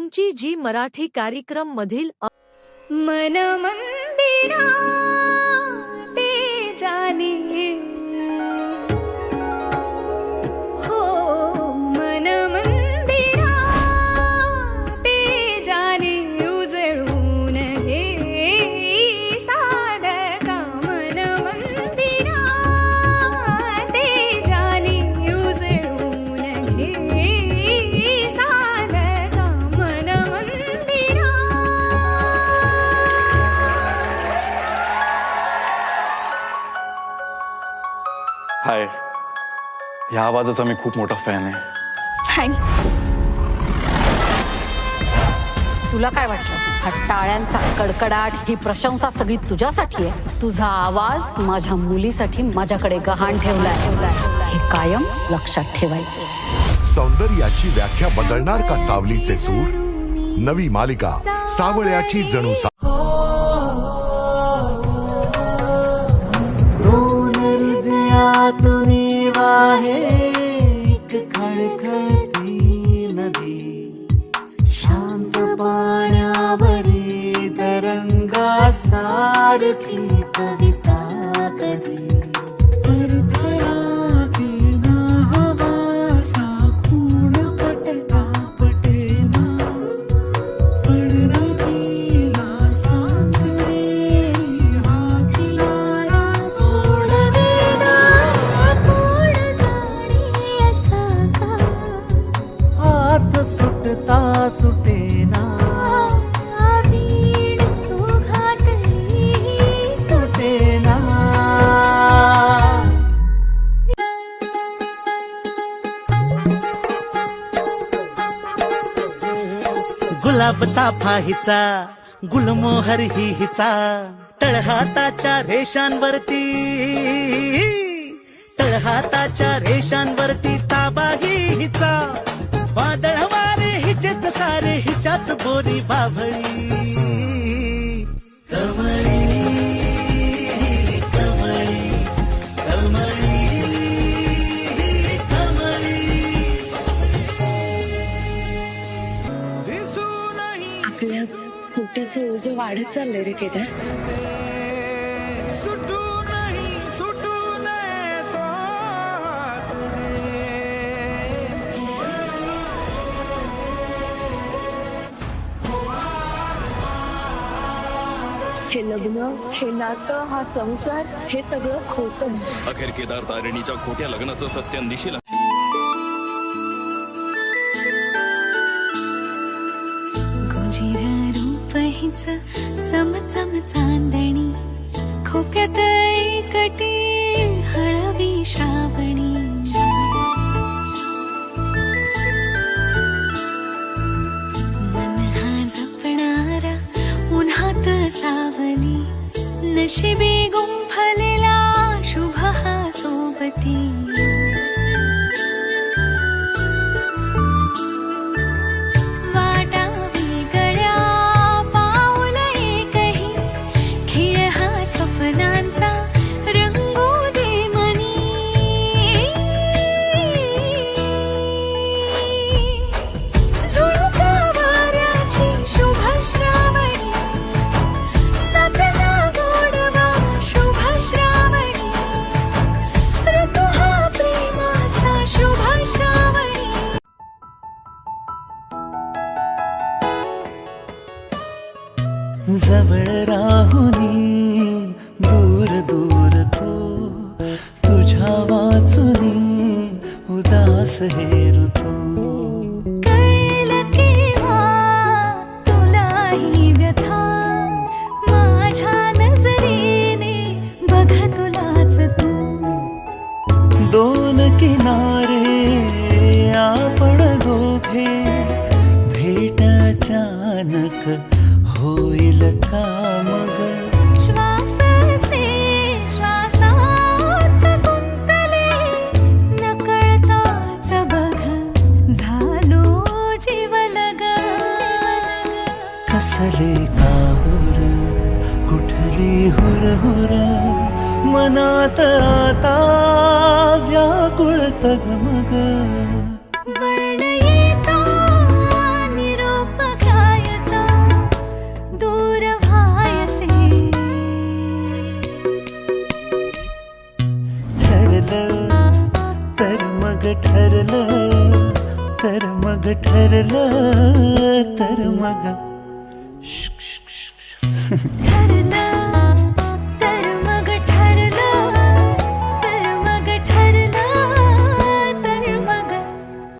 तुमची जी मराठी कार्यक्रम मधील मन मंदिरा ते जाने हो मन मंदिरा ते जाने उजळून हे साधका मन मंदिरा ते जाने उजळून हे साधका मन मंदिरा. हाय, ह्या आवाजाचा मी खूप मोठा फॅन आहे. तुला काय वाटलं? हा टाळ्यांचा कडकडाट ही प्रशंसा सगळी तुझ्यासाठी आहे. तुझा आवाज माझ्या मुलीसाठी माझ्याकडे गहाण ठेवलाय. हे कायम लक्षात ठेवायचे. सौंदर्याची व्याख्या बदलणार का सावलीचे सूर? नवी मालिका सावळ्याची जणू एक खळखळती नदी, शांत पाण्यावरी तरंगा सारखी कविता कधी सुटेना वीण तू घातली तुटेना. गुलाबचा फाहीचा गुलमोहर ही हिचा, तळहाताच्या रेषांवरती ताबा ही हिचा. वादळ वारे हिचेच सारे हिच्याच बोरी बाभळी. कमळी कमळी कमळी कमळी. आपल्या पोटाचं ओझं वाढत चाललंय रे केदार. हे लग्न, हे नातं, हा संसार, हे सगळं खोटं. अखेर केदार तारिणीच्या खोट्या लग्नाचं सत्य निशील. गोजिर रूप हिच चमचम चांदणी, खोप्यात एकटी हळवी श्रावणी. मन हा जपणारा उन्हात सावली, नशिबी गुंफलेला शुभ हा सोबती. वाटावी गळ्या पाऊल एकही, खेळ हा स्वप्नांचा रंगू दे मनी. झुळका वाऱ्याची शुभ श्रावणी, नातना गोडवा शुभ श्रावणी. ऋतू हा प्रेमाचा शुभ श्रावणी. जवळ राहुनी दूर दूर तो, तुझ्या वाचुनी उदास हे ऋतू. कळेल केव्हा तुलाही व्यथा, माझ्या नजरेने बघ तुलाच तू. दोन किनारे आपण दोघे, भेट अचानक होईल का मग? श्वासाचे श्वासात गुंतले, नकळताच बघ झालो जीवलग. कसले काहुर कुठली हुरहुर, मनात आता व्याकुळ तगमग. वर्ण येता निरोप मग ठरलं तर मग ठरलं तर मग ठरलं